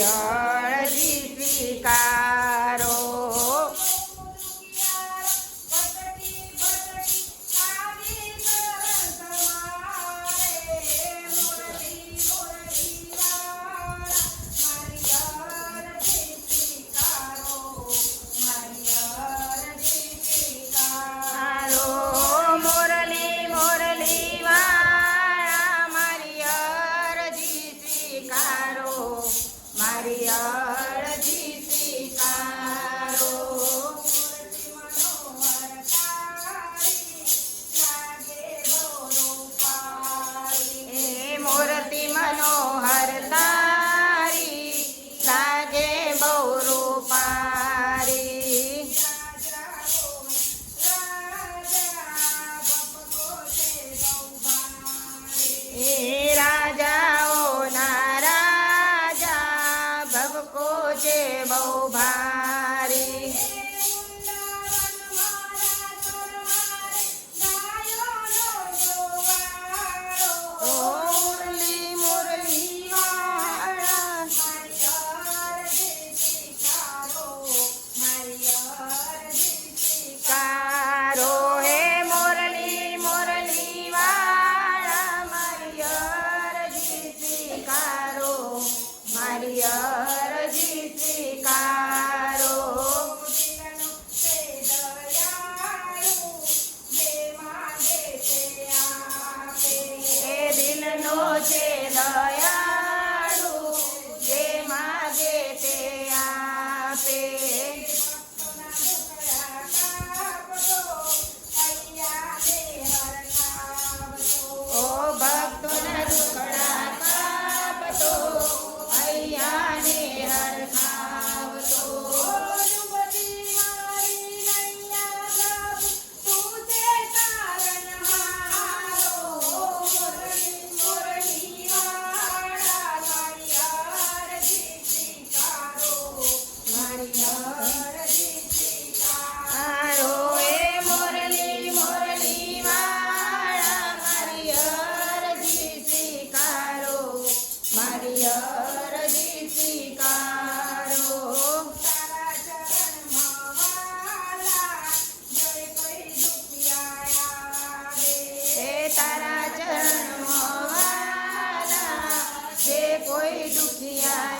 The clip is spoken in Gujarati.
મારી અરજી સ્વીકારો. મારી અરજી સ્વીકારો. એ મૂર્તિ મનોહર તારી લાગે બહુ રૂપારી. એ રાજાઓના રાજા ભવકો છે બહુ ભારી. મુરલી મુરલી વાળા કારો. હે મુરલી મુરલી વાળા મારી અરજી સ્વીકારો. મારી અરજી સ્વીકારો. એ દિલનો છે દયાળુ જે માગે તે આપે. ઓ ભક્તોના દુખડા કાપતો અહીંયાને હરખાવતો. મારી અરજી સ્વીકારો. તારા ચરણમાં વાલા જે કોઈ દુખિયા આવે. એ તારા ચરણમાં વાલા જે કોઈ દુખિયા